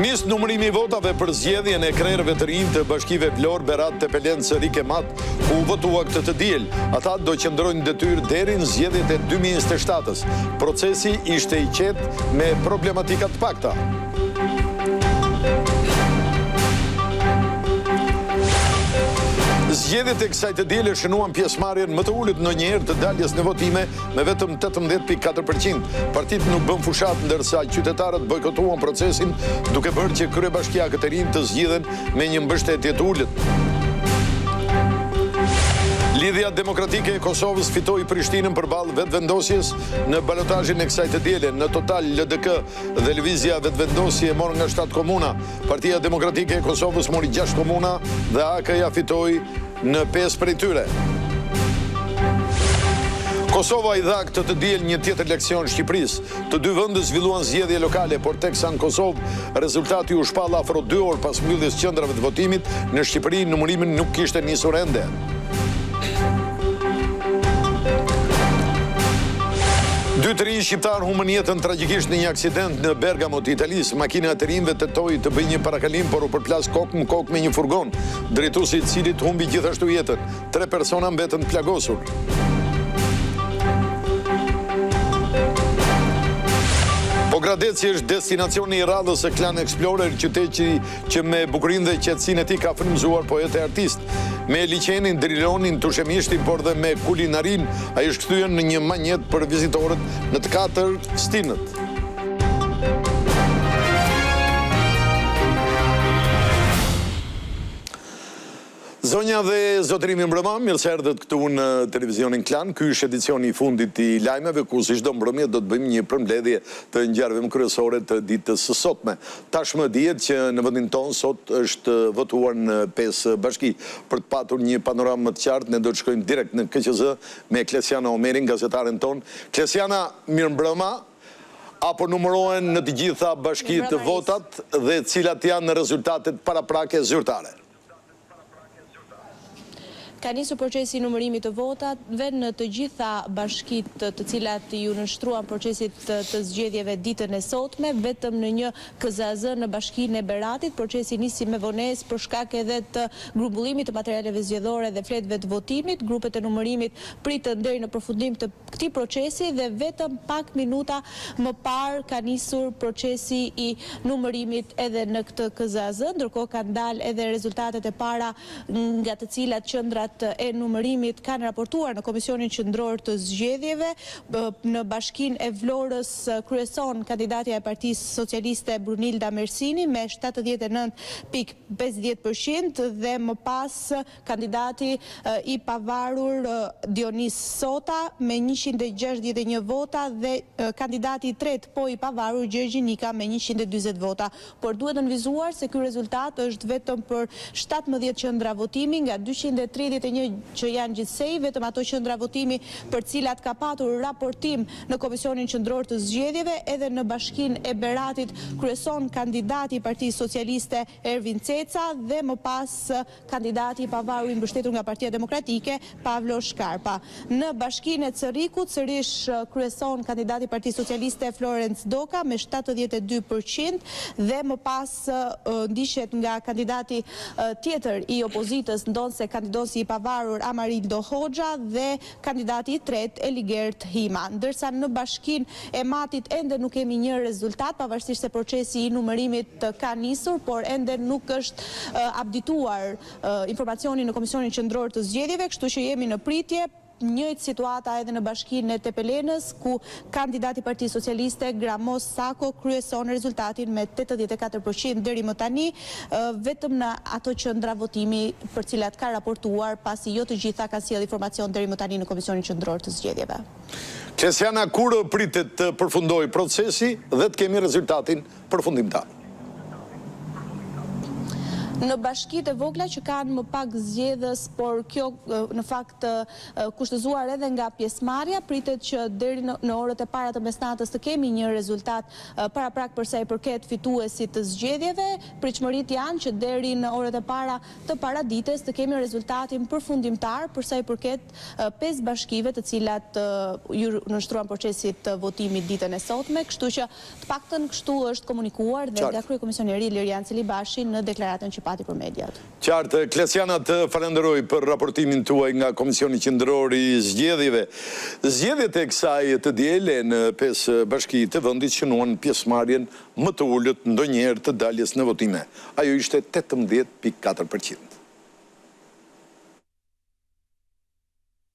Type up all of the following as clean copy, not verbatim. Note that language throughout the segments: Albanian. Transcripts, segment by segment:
Nis numërimi i votave për zgjedhjen e krerëve të rinj të bashkive Vlorë, Berat, Tepelen, Sërik e Mat, ku votua këtë të diel. Ata do qëndrojnë detyrë deri në zgjedhjet e 2027-s. Procesi ishte i qetë me problematika të pakta. Zgjedhjet e kësaj të diele shënuan pjesëmarrjen më të ulët ndonjëherë të daljes në votime me vetëm 18.4%. Partitë nuk bën fushat, ndërsa qytetarët bojkotuan procesin, duke bërë që kryebashkiakët e rinj të zgjidhen me një mbështetje të ulët. Lidhja Demokratike e Kosovës fitoi Prishtinën përballë vetëvendosjes në balotazhin e kësaj të diele. Në total LDK dhe Lëvizja Vetëvendosje morën nga 7 komuna. Partia Demokratike e Kosovës mori 6 komuna dhe AK-ja fitoi në 5 prej tyre. Kosova i dha këtë të diel një tjetër leksion Shqipërisë. Të dy vendet zhvilluan zgjedhje lokale, por teksa në Kosovë rezultati u shpall afro 2 orë pas mbylljes qendrave të votimit, në Shqipëri numërimi nuk kishte nisur ende. Dy të rinj shqiptar humbën jetën tragjikisht në një aksident në Bergamo të Italisë. Makina e të rinjve tentoi të bëjë një parakalim, por u përplas kokë në kokë me një furgon, drejtuesi i cilit humbi gjithashtu jetën. 3 persona mbetën plagosur. Gradeci është destinacioni i radhës së Clan Explorer, qyteti që me bukurinë dhe qetësinë e tij ka frymëzuar poetë e artist. Me liçenin, drilonin, tushemishtin, por dhe me kulinarin, ai është kthyer në një manjet për vizitorët në të 4 stinët. Zonja dhe zotërimi mbrëma, mirë se erdhët këtu në televizionin Klan. Ky është edicioni i fundit i lajmeve, ku si çdo mbrëmje do të bëjmë një përmbledhje të ngjarjeve kryesore të ditës së sotme. Tashmë dihet që në vendin tonë sot është votuar në 5 bashki. Për të patur një panoramë më të qartë, ne do të shkojmë direkt në KQZ me Klesiana Omerin, gazetaren tonë. Klesiana, mirë mbrëma. Apo numërohen në të gjitha bashkitë votat dhe cilat janë rezultatet paraprake zyrtare? Ka nisur procesi i numërimit të votave në të gjitha bashkitë të cilat ju nënshtruan procesit të zgjedhjeve ditën e sotme, vetëm në një KZAZ në bashkinë e Beratit. Procesi nisi me vonesë për shkak edhe të grumbullimit të materialeve zgjedhore dhe fletëve të votimit. Grupet e numërimit pritën deri në përfundim të këtij procesi dhe vetëm pak minuta më parë ka nisur procesi i numërimit edhe në këtë KZAZ, ndërkohë kanë dalë edhe rezultatet e para nga të cilat qendrat e numërimit kanë raportuar në Komisionin Qendror të Zgjedhjeve. Në bashkinë e Vlorës kryeson kandidatja e Partisë Socialiste Brunilda Mersini me 79.50% dhe më pas kandidati i pavarur Dionis Sota me 161 vota dhe kandidati i tretë po i pavarur Gjergj Nika me 140 vota. Por duhet të nënvizuar se ky rezultat është vetëm për 17 qendra votimi nga 231 që janë gjithsej, vetëm ato qendra votimi për cilat ka patur raportim në Komisionin Qendror të Zgjedhjeve. Edhe në bashkinë e Beratit kryeson kandidati i Partisë Socialiste Ervin Ceca dhe më pas kandidati i pavarur i mbështetur nga Partia Demokratike Pavlo Shkarpa. Në bashkinë e Cerrikut sërish kryeson kandidati i Partisë Socialiste Florence Doka me 72% dhe më pas ndiqet nga kandidati tjetër i opozitës, ndonse kandidosi i pavarur Amarildo Hoxha dhe kandidati i tretë Eligert Hima. Ndërsa në bashkinë e Matit ende nuk kemi një rezultat, pavarësisht se procesi i numërimit ka nisur, por ende nuk është abdituar informacioni në Komisionin Qendror të Zgjedhjeve, kështu që jemi në pritje. Njëjtë situata edhe në bashkinë e Tepelenës, ku kandidati i Partisë Socialiste Gramos Sako kryeson rezultatin me 84% deri më tani, vetëm në ato qendra votimi për cilat ka raportuar, pasi jo të gjitha ka sjellë informacion deri më tani në Komisionin Qendror të Zgjedhjeve. Klesiana, kur pritet të përfundojë procesi dhe të kemi rezultatin përfundimtar? Në bashkitë e vogla që kanë më pak zgjedhës, por kjo në fakt kushtëzuar edhe nga pjesëmarrja, pritet që deri në orët e para të mesnatës të kemi një rezultat paraprak për sa i përket fituesit të zgjedhjeve. Pritshmëritë janë që deri në orët e para të paradites të kemi rezultatin përfundimtar për sa i përket 5 bashkive të cilat ju nënshtruan procesit të votimit ditën e sotme, kështu që të paktën kështu është komunikuar dhe nga kryekomisioneri Lirian Celibashi në deklaratën që pati për mediat. Qartë, Klesiana, të falenderoj për raportimin tuaj nga Komisioni Qendror i Zgjedhjeve. Zgjedhjet e kësaj të diele në 5 bashki të vendit shënuan pjesëmarrjen më të ulët ndonjëherë të daljes në votime. Ajo ishte 18.4%.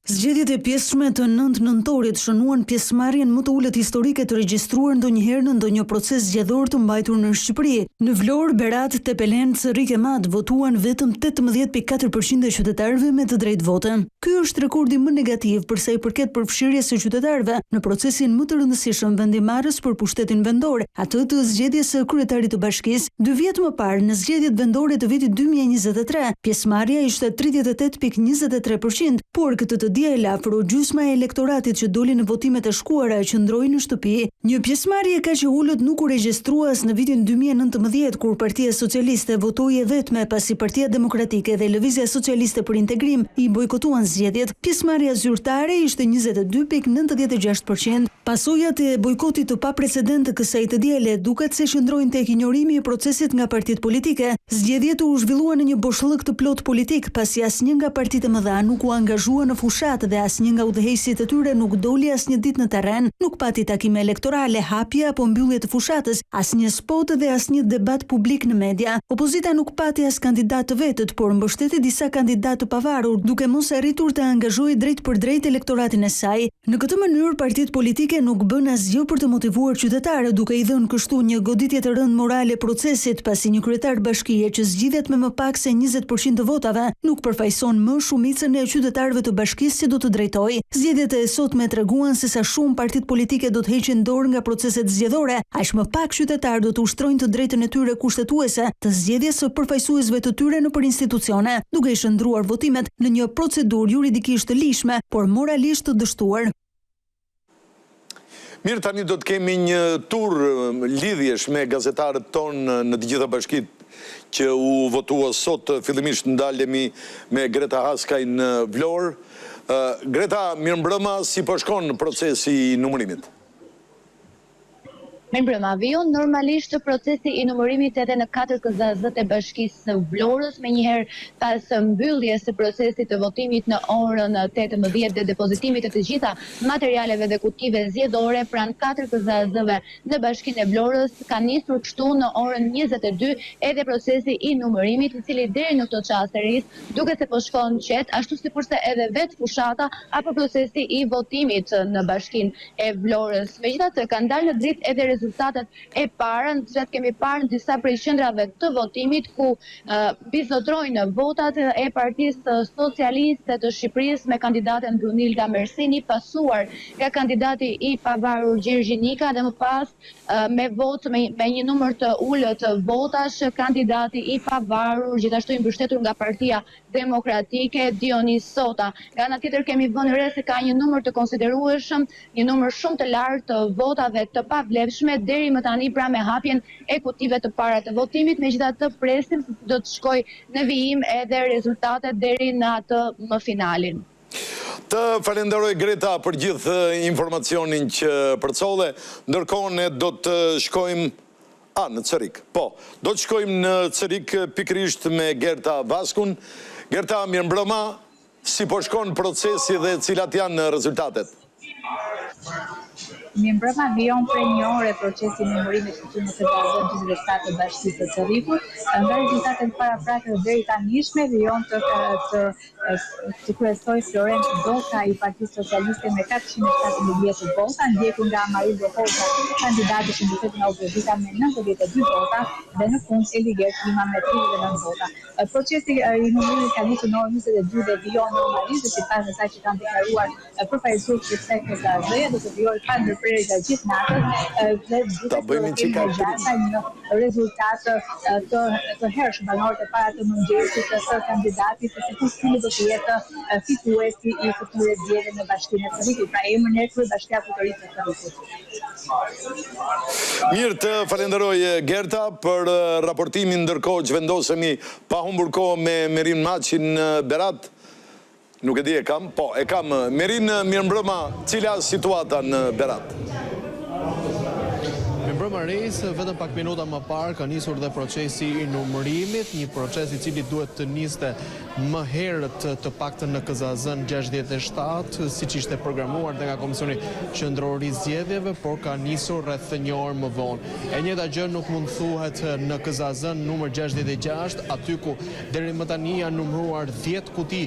Zgjedhjet e pjesëme të 9 nëntorit shënuan pjesëmarrjen më të ulët historike të regjistruar ndonjëherë në ndonjë proces zgjedhor të mbajtur në Shqipëri. Në Vlorë, Berat, Tepelencë, Rike Mat votuan vetëm 18.4% e qytetarëve me të drejtë vote. Ky është rekordi më negativ për sa i përket përfshirjes së qytetarëve në procesin më të rëndësishëm vendimarrës për pushtetin vendor, atë të zgjedhjes së kryetarit të bashkisë. 2 vjet më parë, në zgjedhjet vendore të vitit 2023, pjesëmarrja ishte 38.23%, por këtë të diela afro gjysma e elektoratit që doli në votimet e shkuara qëndroi në shtëpi. Një pjesëmarrje kaq e ulët nuk u regjistrua as në vitin 2019 kur Partia Socialiste votoi e vetme pasi Partia Demokratike dhe Lëvizja Socialiste për Integrim i bojkotuan zgjedhjet. Pjesëmarrja zyrtare ishte 22.96%. Pasojat e bojkotit të paprecedent të kësaj të diele duket se qëndrojnë tek injorimi i procesit nga partitë politike. Zgjedhjet u zhvilluan në një boshllëk të plot politik, pasi asnjë nga partitë e mëdha nuk u angazhua në fushat dhe asnjë nga udhëheqësit e tyre nuk doli asnjë ditë në terren, nuk pati takime elektorale, hapje apo mbyllje të fushatës, asnjë spot dhe asnjë debat publik në media. Opozita nuk pati as kandidat të vetët, por mbështeti disa kandidatë të pavarur, duke mos arritur të angazhojë drejt për drejt elektoratin e saj. Në këtë mënyrë partitë politike nuk bën asgjë për të motivuar qytetarët, duke i dhënë kështu një goditje të rëndë morale procesit, pasi një kryetar bashkie që zgjidhet me më pak se 20% të votave nuk përfaqëson më shumicën e qytetarëve të bashkisë që do të drejtoj. Zgjedhjet e sotme treguan se sa shumë partitë politike do të heqin dorë nga proceset zgjedhore, aq më pak qytetarë do të ushtrojnë të drejtën e tyre kushtetuese të zgjedhjes së përfaqësuesve të tyre nëpër institucione, duke i shndruar votimet në një procedurë juridikisht të lishme, por moralisht të dështuar. Mirë, tani do të kemi një tur lidhjesh me gazetarët tonë në të gjitha bashkitë që u votua sot. Fillimisht ndalemi me Greta Haskaj në Vlorë. Greta, mirëmbrëma, si po shkon procesi i numërimit? Mirëmbrëma, vijon normalisht procesi i numërimit edhe në 4 KZZ-t e Bashkisë së Vlorës, menjëherë pas mbylljes së procesit të votimit në orën 18 dhe depozitimit të gjitha materialeve dhe kutive zgjedhore pranë 4 KZZ-ve në Bashkinë e Vlorës, ka nisur kështu në orën 22 edhe procesi i numërimit, i cili deri në këtë çast duket se po shkon qet, ashtu sikurse edhe vetë fushata apo procesi i votimit në Bashkinë e Vlorës. Megjithatë, kanë dalë në dritë edhe rezultatet e para, në cilat kemi parë në disa prej qendrave të votimit ku bizotrojnë votat e Partisë Socialiste të Shqipërisë me kandidaten Brunilda Mersini, pasuar nga kandidati i pavarur Gjergj Nika dhe më pas me vot me një numër të ulët votash kandidati i pavarur, gjithashtu i mbështetur nga Partia Demokratike Dionis Sota. Nga ana tjetër kemi vënë re se ka një numër të konsiderueshëm, një numër shumë të lartë të votave të pavlefshme deri më tani pra me hapjen e kutive të para të votimit, megjithatë presim se do të shkojë në vijim edhe rezultatet deri në atë më finalin. Të falenderoj Greta për gjithë informacionin që përcolle, ndërkohë ne do të shkojmë në Cerik. Po, do të shkojmë në Cerik pikërisht me Gerta Vaskun. Gerta, mirëmbrëma, si po shkon procesi dhe cilat janë rezultatet? Mirëmbrëma, vijon prej një ore procesi i numërimit këtu në KZZ 47 të Bashkisë së Cerrikut. Nga rezultatet paraprakë deri tanishme, vijon të kryesoj Florent Doka i Partisë Socialiste me 417 vota, ndjekur nga Amarildo Hoxha, kandidati që mbështet nga opozita me 92 vota dhe në fund Eliger Klima me 39 vota. Procesi i numërimit ka nisur në orën 22 dhe vijon normalisht, sipas asaj që kanë deklaruar përfaqësuesit e KZZ-ja, do të vijojë pa ndërprerje prerë gjatë gjithë natës dhe duket se do kemi gjata një rezultat të hershëm. Banorët e para të mëngjesit të kandidatit se cili do të jetë fituesi i këtyre zgjedhjeve në Bashkinë e Sërrikut, pra emrin e Kryebashkia Futurisë së Sërrikut. Mirë, të falenderoj Gerta për raportimin, ndërkohë që vendosemi pa humbur kohë me Merin Maçin Berat. Nuk e di e kam, po e kam. Merin, mirëmbrëma, cila situata në Berat? Mirëmbrëma Reis, vetëm pak minuta më parë ka nisur dhe procesi i numërimit, një proces i cili duhet të niste më herët të paktën në KZAZ-n 67, siç ishte programuar dhe nga Komisioni Qendror i Zgjedhjeve, por ka nisur rreth një orë më vonë. E njëjta gjë nuk mund thuhet në KZAZ-n numër 66, aty ku deri më tani janë numëruar 10 kuti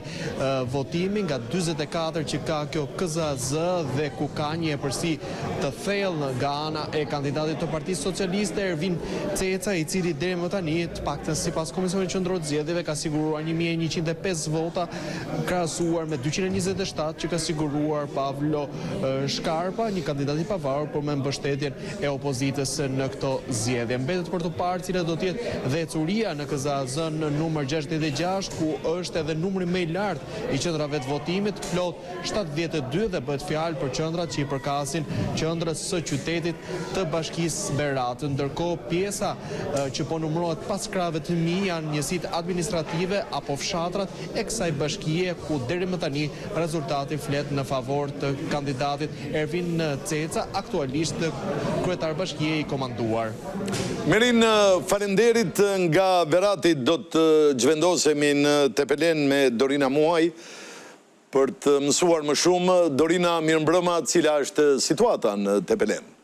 votimi nga 44 që ka kjo KZAZ dhe ku ka një epërsi të thellë nga ana e kandidatit të Partisë Socialiste Ervin Ceca, i cili deri më tani të paktën sipas Komisionit Qendror të Zgjedhjeve ka siguruar 1105 vota krahasuar me 227 që ka siguruar Pavlo Shkarpa, një kandidat i pavarur por me mbështetjen e opozitës në këto zgjedhje. Mbetet për të parë cila do të jetë dhe ecuria në KZAZ-n numër 66, ku është edhe numri më i lartë i qendrave të votimit, plot 72, dhe bëhet fjalë për qendrat që i përkasin qendrës së qytetit të Bashkisë Berat. Ndërkohë pjesa që po numërohet pas krave të mi janë njësitë administrative apo fshatrat e kësaj bashkie, ku deri më tani rezultati flet në favor të kandidatit Ervin Ceca, aktualisht kryetar bashkie i komanduar. Merin, falenderit nga Berati. Do të zhvendosemi në Tepelen me Dorina Muaj për të mësuar më shumë. Dorina, mirëmbrëma, cila është situata në Tepelen?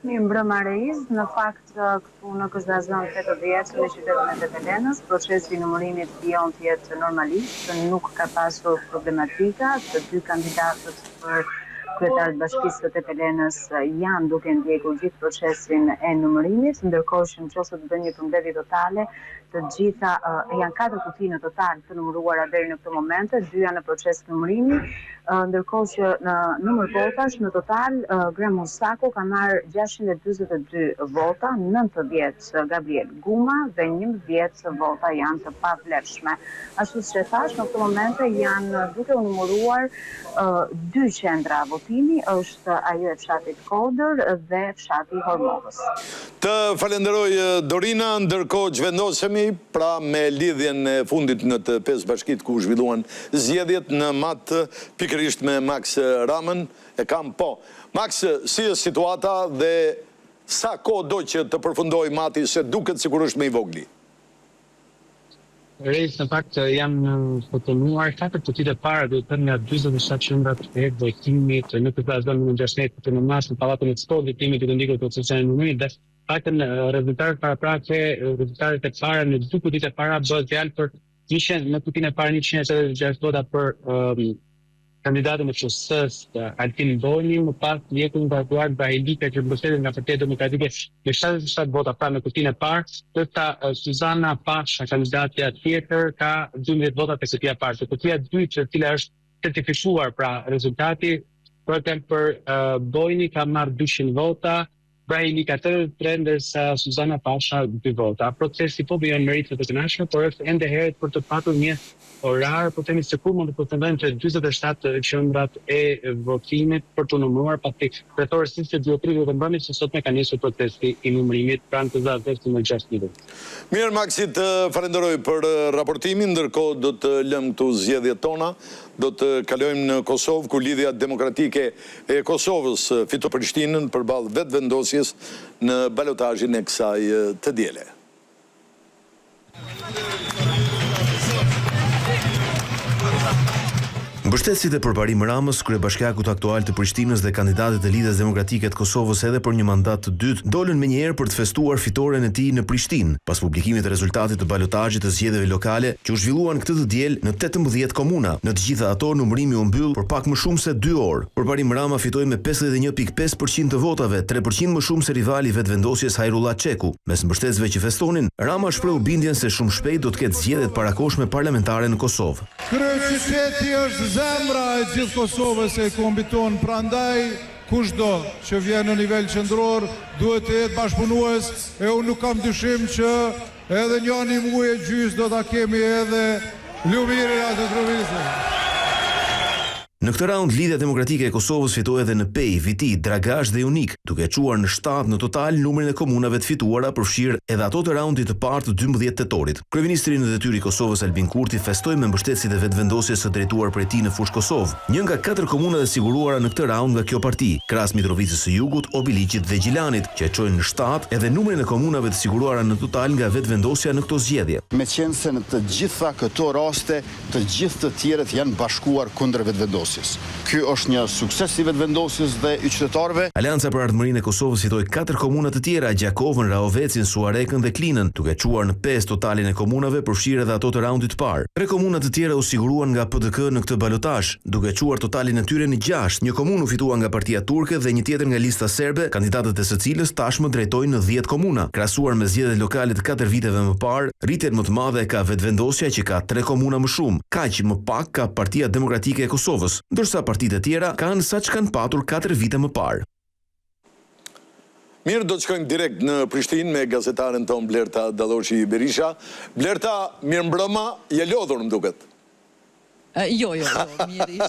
Mirëmbrëma Reis, në fakt këtu në KZAZ-n 80 në qytetin e Tepelenës, procesi i numërimit fijon të jetë normalisht, nuk ka pasur problematika, të dy kandidatët për kryetarët Bashkisë së Tepelenës janë duke ndjekur gjithë procesin e numërimit, ndërkohë që nëse të bëjë një përmbledhje totale, të gjitha janë 4 kuti në total të numëruara deri në këtë moment, 2 janë në proces numërimi, ndërkohë që në numër votash në total Gremon Sako ka marrë 642 vota, 90 Gabriel Guma dhe 11 vota janë të pavlefshme. Ashtu siç e thash, në këtë moment janë duke u numëruar 2 qendra votimi, është ajo e fshatit Kodër dhe fshati Hormovës. Të falenderoj Dorina, ndërkohë zhvendosemi pra me lidhjen e fundit në të 5 bashkit ku zhvilluan zgjedhjet në mat pikërisht me Max Ramën. E kam po. Max, si është situata dhe sa kohë do që të përfundoj mati, se duket sikur është më i vogli? Reis, në fakt janë fotonuar 4 kutit e para, do të thënë nga 47 qendrat e votimit në KZAZ-n në 16 në mars në pallatin e Votimit duke ndjekur procesin e numërimit dhe faktën rezultatet paraprake, rezultatet e para në 2 kutit e para bëhet fjalë për 100, në kutin e para 176 vota për kandidatën e PS-s Altin Boni, më pas ndjekur nga Eduard Bahelika që mbështetet nga Partia Demokratike me 77 vota pra në kutinë e parë, ndërsa Suzana Pasha, kandidatja tjetër, ka 12 vota te kutia e parë. Kutia e dytë, e cila është certifikuar pra rezultati, për Bojni ka marrë 200 vota, Bahelika 83, ndërsa Suzana Pasha 2 vota. Procesi po vjen me ritme të këndshme, por është ende herët për të patur një orar, po themi se kur mund të përfundojnë të 47 qendrat e votimit për të numëruar pasi rrethore si se 2:30 të mbrëmjes se sot me ka nisur procesi i numërimit pranë të KZAZ-s në 6 ditë. Mirë, Maxi, të falenderoj për raportimin, ndërkohë do të lëm këtu zgjedhjet tona, do të kalojmë në Kosovë, ku lidhja demokratike e Kosovës fito Prishtinën përballë vetëvendosjes në balotazhin e kësaj të diele. Mbështetësit e përparim Ramës, kryebashkiakut aktual të Prishtinës dhe kandidatet e Lidhjes Demokratike të Kosovës edhe për një mandat të dytë, dolën menjëherë për të festuar fitoren e tij në Prishtinë, pas publikimit të rezultatit të balotazhit të zgjedhjeve lokale që u zhvilluan këtë të diel në 18 komuna. Në të gjitha ato numërimi u mbyll për pak më shumë se 2 orë. Përparim Rama fitoi me 51.5% të votave, 3% më shumë se rivali vetvendosjes Hajrullah Çeku. Mes mbështetësve që festonin, Rama shpreu bindjen se shumë shpejt do të ketë zgjedhjet parakohshme parlamentare në Kosovë. Kryeqyteti është zemra e gjithë Kosovës e kombit tonë, prandaj kushdo që vjen në nivel qendror duhet të jetë bashkëpunues e unë nuk kam dyshim që edhe njëri muaj e gjys do ta kemi edhe lumirin atë provincën. Në këtë raund, Lidhja Demokratike e Kosovës fitoi edhe në Pej, Viti, Dragash dhe Unik, duke çuar në 7 në total numrin e komunave të fituara, përfshirë edhe ato të raundit të parë të 12 tetorit. Kryeministri në detyrë i Kosovës Albin Kurti festoi me mbështetësit e vetvendosjes së drejtuar prej tij në Fushë Kosovë. Një nga 4 komunat e siguruara në këtë raund nga kjo parti, krahas Mitrovicës së Jugut, Obiliqit dhe Gjilanit, që e çojnë në 7 edhe numrin e komunave të siguruara në total nga vetvendosja në këto zgjedhje. Meqense në të gjitha këto raste, të gjithë të tjerët janë bashkuar kundër vetvendosjes. Ky është një sukses i vetvendosjes dhe i qytetarëve. Aleanca për Ardhmërinë e Kosovës fitoi 4 komuna të tjera, Gjakovën, Rahovecin, Suarekën dhe Klinën, duke çuar në 5 totalin e komunave, përfshirë edhe ato të raundit të parë. 3 komuna të tjera u siguruan nga PDK në këtë balotazh, duke çuar totalin e tyre në 6. Një komunë u fitua nga Partia Turke dhe një tjetër nga lista serbe, kandidatët e së cilës tashmë drejtojnë në 10 komuna. Krahasuar me zgjedhjet lokale të 4 viteve më parë, rritjen më të madhe ka vetvendosja që ka 3 komuna më shumë. Kaq më pak ka Partia Demokratike e Kosovës, ndërsa partitë e tjera kanë saç kanë patur 4 vite më parë. Mirë, do të shkojmë direkt në Prishtinë me gazetaren ton Blerta Dalloshi Berisha. Blerta, mirë mbrëma, je lodhur më duket. Jo, mirë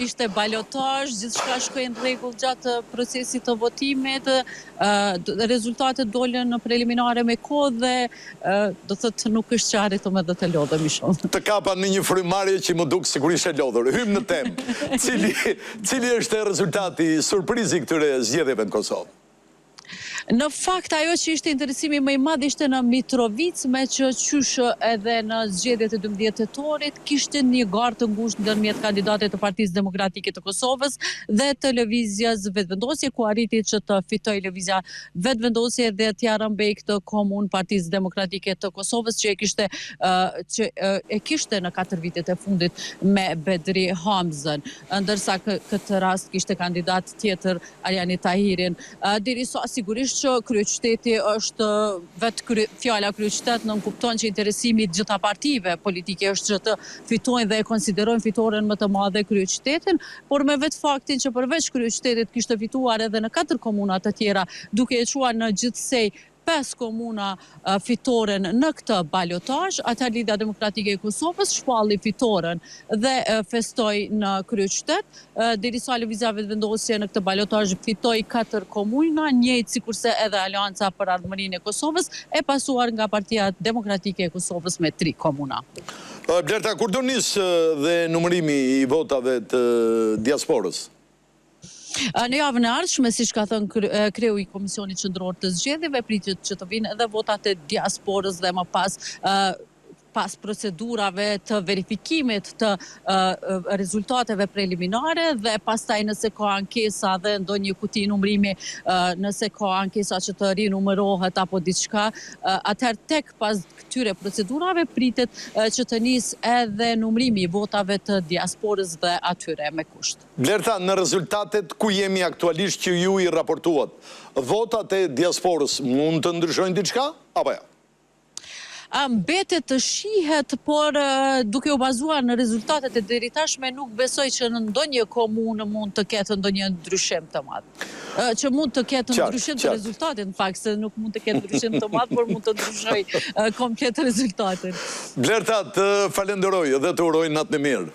ishte balotazh, gjithçka shkoi në rregull gjatë procesit të votimit, rezultatet dolën në preliminare me kohë dhe do thotë nuk është që arritëm edhe të lodhemi shumë. Të kapa në një frymarrje që më duk sigurisht e lodhur. Hym në temë. Cili është rezultati surprizi këtyre zgjedhjeve në Kosovë? Në fakt, ajo që ishte interesimi më i madh ishte në Mitrovic, me që qysh edhe në zgjedhjet e 12 tetorit kishte një garë të ngushtë ndërmjet kandidatëve të Partisë Demokratike të Kosovës dhe të lëvizjes vetvendosje, ku arriti që të fitoj lëvizja vetvendosje dhe t'ia rëmbej këtë komunë Partisë Demokratike të Kosovës që e kishte në 4 vitet e fundit me Bedri Hamzën, ndërsa këtë rast kishte kandidat tjetër Arjani Tahirin. Derisa sigurisht që kryeqyteti është vetë fjala kryeqytet nëmë kupton që interesimi gjitha partive politike është që të fitojnë dhe e konsiderojnë fitoren më të madhe kryeqytetin, por me vetë faktin që përveç kryeqytetit kishte fituar edhe në 4 komunat të tjera, duke e quar në gjithsej 5 komuna fitoren në këtë balotazh, atëherë Lidhja Demokratike e Kosovës shpalli fitoren dhe festoi në kryeqytet, derisa lëvizja vetvendosje në këtë balotazh fitoi 4 komuna, njëjtë sikurse edhe Aleanca për Ardhmërinë e Kosovës, e pasuar nga Partia Demokratike e Kosovës me 3 komuna. Blerta, kur do nis dhe numërimi i votave të diasporës? Në javën e ardhshme, siç ka thënë kreu i Komisionit Qendror të Zgjedhjeve, pritet që të vinë edhe votat e diasporës dhe më pas procedurave të verifikimit të rezultateve preliminare dhe pastaj nëse ka ankesa dhe ndonjë kuti numrimi, nëse ka ankesa që të rinumërohet apo diçka, atëherë tek pas këtyre procedurave pritet që të nis edhe numrimi i votave të diasporës dhe atyre me kusht. Blerta, në rezultatet ku jemi aktualisht që ju i raportuat, votat e diasporës mund të ndryshojnë diçka apo jo? Mbetet të shihet, por duke u bazuar në rezultatet e deri tashme nuk besoj që në ndonjë komunë mund të ketë ndonjë ndryshim të madh. Që mund të ketë ndryshim të rezultatit, në fakt, se nuk mund të ketë ndryshim të madh, por mund të ndryshoj komplet rezultatin. Blerta, të falenderoj dhe të uroj natë në mirë.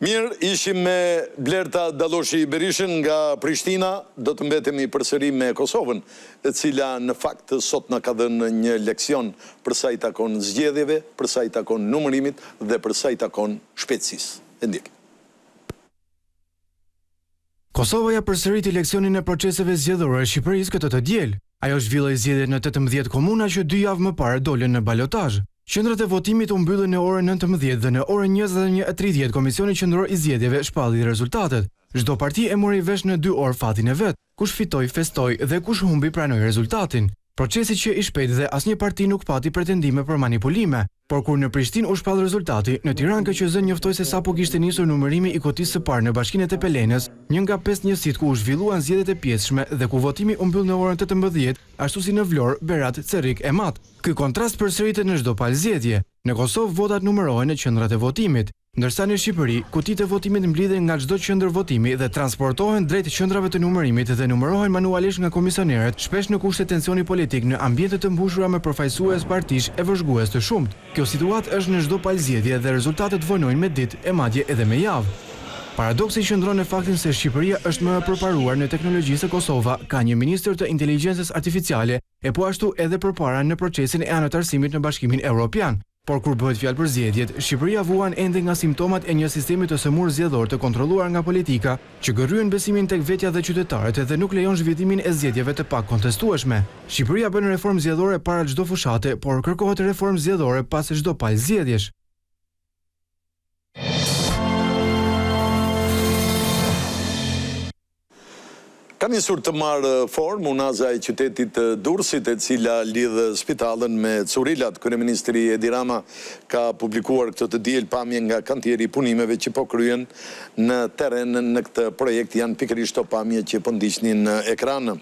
Mirë, ishim me Blerta Dalloshi Berishën nga Prishtina, do të mbetemi përsëri me Kosovën, e cila në fakt sot na ka dhënë një leksion për sa i takon zgjedhjeve, për sa i takon numërimit dhe për sa i takon shpejtësisë. E ndjekim. Kosova ja përsëriti leksionin e proceseve zgjedhore e Shqipërisë këtë të diel. Ajo zhvilloi zgjedhjet në 18 komuna që 2 javë më parë dolën në balotazh. Qendrat e votimit u mbyllën në orën 19 dhe në orën 21:30 Komisioni Qendror i Zgjedhjeve shpalli rezultatet. Çdo parti e mori vesh në 2 orë fatin e vet. Kush fitoi, festoi dhe kush humbi pranoi rezultatin. Procesi që i shpejt dhe asnjë parti nuk pati pretendime për manipulime, por kur në Prishtinë u shpall rezultati, në Tiranë KQZ njoftoi se sapo kishte nisur numërimi i kotisë së parë në Bashkinë e Tepelenës, një nga 5 njësitë ku u zhvilluan zgjedhjet e pjesëshme dhe ku votimi u mbyll në orën 18, ashtu si në Vlorë, Berat, Cerrik e Mat. Ky kontrast përsëritet në çdo palë zgjedhje. Në Kosovë votat numërohen në qendrat e votimit. Ndërsa në Shqipëri, kutitë e votimit mblidhen nga çdo qendër votimi dhe transportohen drejt qendrave të numërimit dhe numërohen manualisht nga komisionerët, shpesh në kushte tensioni politik në ambiente të mbushura me përfaqësues partish e vëzhgues të shumt. Kjo situatë është në çdo palëzjedhje dhe rezultatet vojnojnë me ditë e madje edhe me javë. Paradoksi qëndron në faktin se Shqipëria është më e përparuar në teknologji se Kosova, ka një ministër të inteligjencës artificiale e po ashtu edhe përpara në procesin e anëtarësimit në Bashkimin Evropian. Por kur bëhet fjalë për zgjedhjet, Shqipëria vuan ende nga simptomat e një sistemi të sëmur zgjedhor të kontrolluar nga politika, që gërryen besimin tek vetja dhe qytetarët dhe nuk lejon zhvillimiin e zgjedhjeve të pakontestueshme. Shqipëria bën reformë zgjedhore para çdo fushate, por kërkohet reformë zgjedhore pas çdo palë zgjedhjesh. Ka njësur të marrë formë unaza e qytetit Durrësit, e cila lidh spitalën me Curilat. Kryeministri Edi Rama ka publikuar këtë të diel pamje nga kantieri i punimeve që po kryen në terren në këtë projekt. Janë pikërisht to pamje që po ndiqnin në ekran.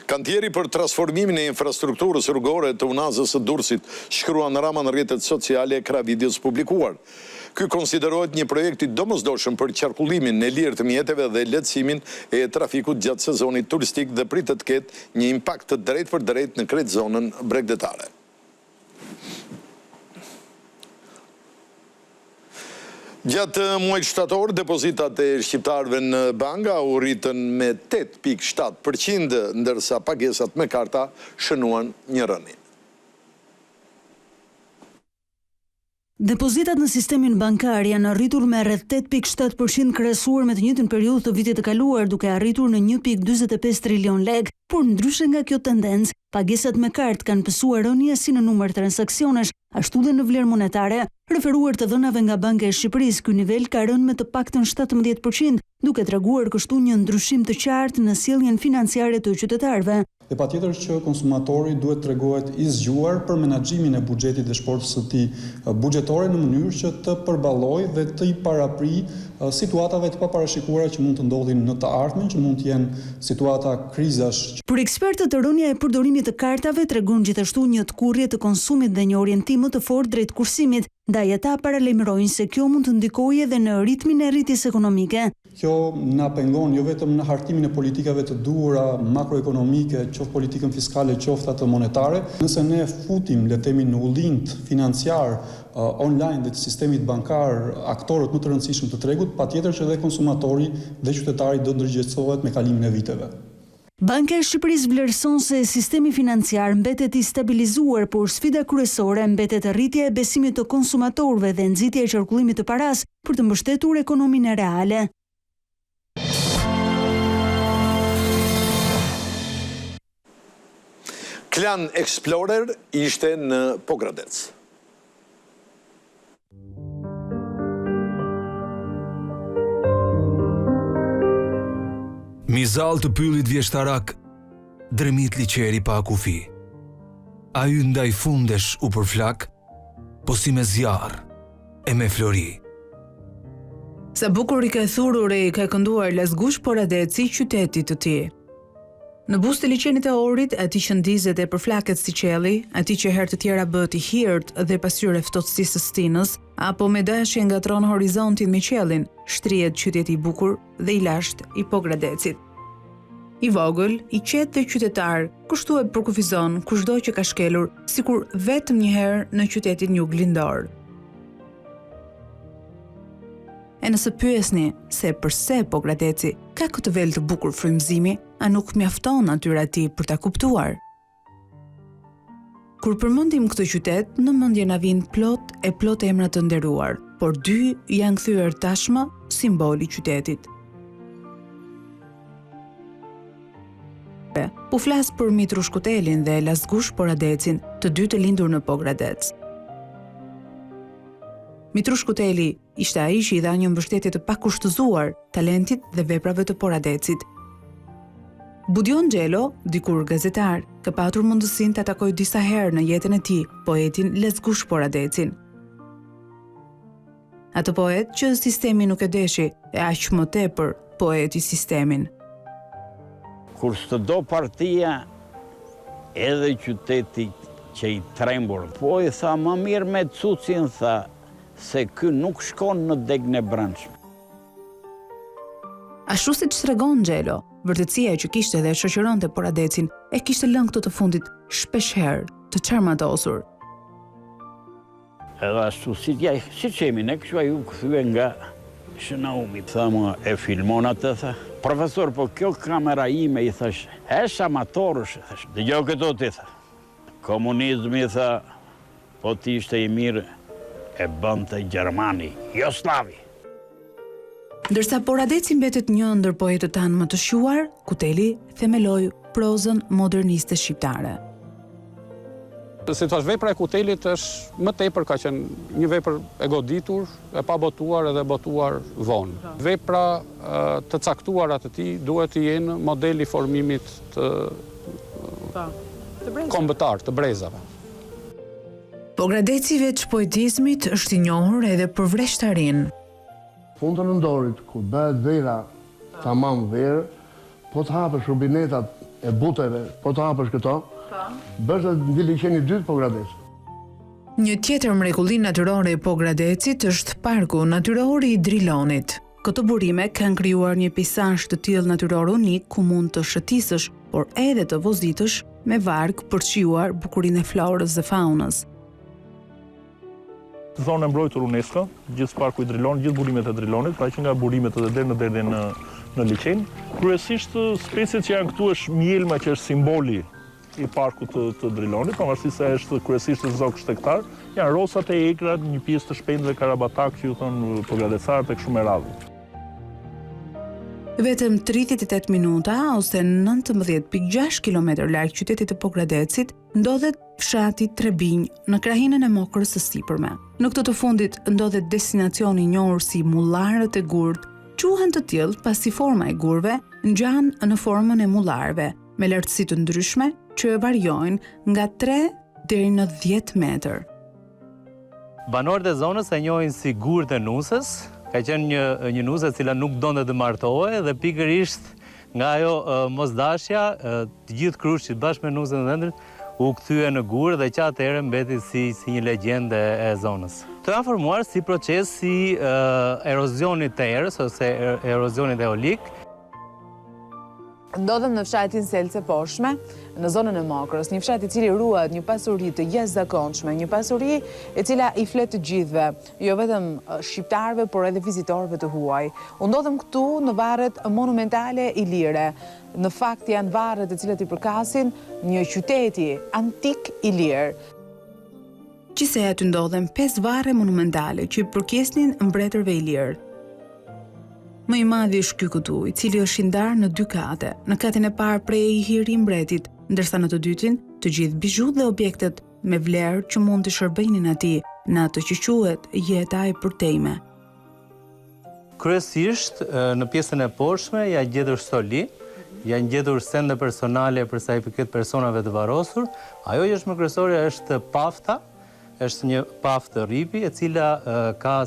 Kantieri për transformimin e infrastrukturës rrugore të unazës së Durrësit, shkruan Rama në rrjetet sociale, ka videos publikuar. Ky konsiderohet një projekt i domosdoshëm për qarkullimin e lirë të mjeteve dhe lehtësimin e trafikut gjatë sezonit turistik dhe pritet të ketë një impakt të drejtë për drejtë në krejt zonën bregdetare. Gjatë muajit shtator, depozitat e shqiptarëve në banka u rritën me 8.7%, ndërsa pagesat me karta shënuan një rënje. Depozitat në sistemin bankar janë arritur me rreth 8.7% krahasuar me të njëjtën periudhë të vitit të kaluar, duke arritur në 1.45 trilion lek, por ndryshe nga kjo tendencë, pagesat me kartë kanë pësuar rënje si në numër transaksionesh, ashtu dhe në vlerë monetare, referuar të dhënave nga Banka e Shqipërisë. Ky nivel ka rënë me të paktën 17%, duke treguar kështu një ndryshim të qartë në sjelljen financiare të qytetarëve. Dhe patjetër që konsumatori duhet tregohet i zgjuar për menaxhimin e buxhetit dhe shportës së tij buxhetore në mënyrë që të përballojë dhe të i parapri situatave të paparashikuara që mund të ndodhin në të ardhmen, që mund të jenë situata krizash. Për ekspertët, rënja e përdorimit të kartave tregon gjithashtu një tkurrje të konsumit dhe një orientim më të fortë drejt kursimit, ndaj ata paralajmërojnë se kjo mund të ndikojë edhe në ritmin e rritjes ekonomike. Kjo na pengon jo vetëm në hartimin e politikave të duhura makroekonomike, qoftë politikën fiskale, qoftë atë monetare. Nëse ne futim, le të themi, në ullind financiar online dhe të sistemit bankar aktorët më të rëndësishëm të tregut, patjetër që dhe konsumatori dhe qytetari do ndërgjegjësohet me kalimin e viteve. Banka e Shqipërisë vlerëson se sistemi financiar mbetet i stabilizuar, por sfida kryesore mbetet rritja e besimit të konsumatorëve dhe nxitja e qarkullimit të paras për të mbështetur ekonominë reale. Klan Explorer ishte në Pogradec. Mizal të pyllit vjeshtarak, dremit liqeri pa akufi. A y ndaj fundesh u përflak, po si me zjarë e me flori. Sa bukur i ka thurur e i ka kënduar Lazgush Poradeci qytetit të tij. Në buzë të liçenit e Orit, atij që ndizet e përflaket si qelli, atij që herë të tjera bëhet i hirt dhe pasqyrë ftohtësisë së stinës, apo me dashje ngatron horizontin me qellin, shtrihet qyteti i bukur dhe i lashtë i Pogradecit. I vogël, i qetë dhe qytetar, kushtu e përkufizon kushdo që ka shkelur, sikur vetëm një herë në qytetin Jug Lindor. E nëse pyesni se përse Pogradeci ka këtë vel të bukur frymëzimi, a nuk mjafton natyra e tij për ta kuptuar? Kur përmendim këtë qytet, në mendje na vijnë plot emra të nderuar, por dy janë kthyer tashmë simboli i qytetit. Po flas për Mitrush Kutelin dhe Lazgush Poradecin, të dy të lindur në Pogradec. Mitrush Kuteli ishte ai që i dha një mbështetje të pakushtëzuar talentit dhe veprave të Poradecit. Budion Xhelo, dikur gazetar, ka patur mundësinë ta takojë disa herë në jetën e tij poetin Lazgush Poradecin. Atë poet që sistemi nuk e deshi, e aq më tepër poeti sistemin. Kur s'do partia, edhe qyteti që i trembur, po i tha më mirë me cucin, tha, se ky nuk shkon në degën e brendshme. Ashtu siç tregon Xhelo, vërtetësia që kishte dhe shoqëronte Poradecin e kishte lënë këto të fundit shpeshherë të çarmatosur. Edhe ashtu, si që jemi ne, kështu ju këthye nga Shënaumi. Tha mua, e filmon atë, tha, profesor, po kjo kamera ime, i thash, hesh amatorësh, i thash, dëgjoj këto ti, tha. Komunizmi, tha, po ti ishte i mirë, e bënte Gjermani, Jugoslavi. Ndërsa Poradeci mbetet një ndër poetët tanë më të shuar, Kuteli themeloi prozën moderniste shqiptare. Si thash, vepra e Kutelit është më tepër ka qenë një vepër e goditur, e pa botuar edhe botuar vonë. Vepra të caktuara të tij duhet të jenë modeli formimit të kombëtar, të brezave. Poradeci veç poetizmit është i njohur edhe për vreshtarin. Fundën e ndorit, ku bëhet vera, tamam verë, po të hapësh rubinetat e buteve, po të hapësh këto, bërë të ndi liçeni dytë Pogradeci. Një tjetër mrekulli natyrore e Pogradecit është parku natyror i Drilonit. Këto burime kanë krijuar një peizazh të tillë natyror unik ku mund të shëtisësh, por edhe të vozitësh me varg për të shijuar bukurinë e florës dhe faunës. Zonë e mbrojtur UNESCO, gjithë parku i Drilonit, gjithë burimet e Drilonit, pra që nga burimet edhe deri në derdhjen në liçen. Kryesisht speciet që janë këtu është mielma që është simboli i parkut të Drilonit, pavarësisht se është kryesisht zog shtektar, janë rosat e egrat, një pjesë të shpendëve karabatak që ju thonë pogradecarët e kështu me radhë. Vetëm 38 minuta ose 19,6 km larg qytetit të Pogradecit ndodhet fshati Trebinj në krahinën e Mokrës së Sipërme. Në këtë të fundit ndodhet destinacioni i njohur si Mullarët e Gurt. Quhen të tillë pasi forma e gurve ngjan në formën e mullarëve, me lartësi të ndryshme që variojnë nga 3 deri në 10 metër. Banorët e zonës e njohin si Gurt e Nusës. Ka qenë një nusë e cila nuk donte të martohej dhe pikërisht nga ajo mosdashja, të gjithë krushit bashkë me nusën e ëndrit u kthye në Gur dhe që atëherë mbeti si një legjendë e zonës. Të janë formuar si proces si erozionit të erës ose erozionit eolik. Ndodhem në fshatin Selce Poshme, në zonën e Mokrës, një fshat i cili ruhet një pasuri të jashtëzakonshme, një pasuri e cila i flet të gjithëve, jo vetëm shqiptarëve, por edhe vizitorëve të huaj. U ndodhem këtu në varret monumentale Ilire. Në fakt janë varret të cilat i përkasin një qyteti antik Ilir. Qise aty ndodhen 5 varre monumentale që i përkjesnin mbretërve Ilir. Më i madhi është ky këtu, i cili është i ndarë në 2 kate. Në katin e parë prej i hiri mbretit, ndërsa në të dytin, të gjithë bijut dhe objektet me vlerë që mund të shërbejnin atij në atë që quhet jeta e përtejme. Kryesisht në pjesën e poshtme janë gjetur stoli, janë gjetur sende personale për sa i përket personave të varrosur. Ajo që është më kryesore është pafta, është një paftë rripi e cila ka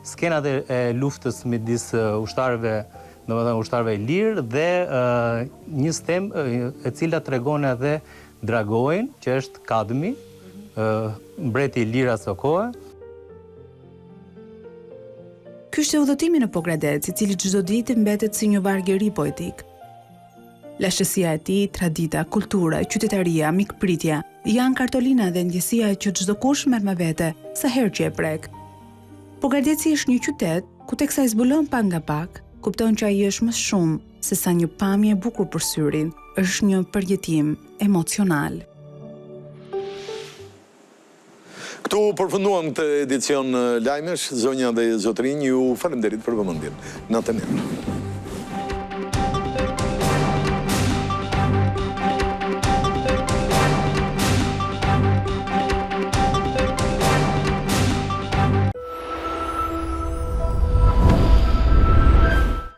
skenat e luftës midis ushtarëve, domethënë ushtarëve ilir dhe një stem e cila tregon edhe Dragojin, që është Kadmi, mbreti ilir aso kohë. Ky është udhëtimi në Pogradec, i cili çdo ditë mbetet si një varg i ri poetik. Lashtësia e tij, tradita, kultura, qytetaria, mikpritja, janë kartolina dhe ndjesia që çdo kush merr me vete sa herë që e prek. Pogradeci është një qytet ku teksa i zbulon pak nga pak, kupton që ai është më shumë se sa një pamje e bukur për syrin, është një përjetim emocional. Këtu përfunduam këtë edicion lajmesh, zonja dhe zotrinj, ju falenderit për vëmendjen. Natën e mirë.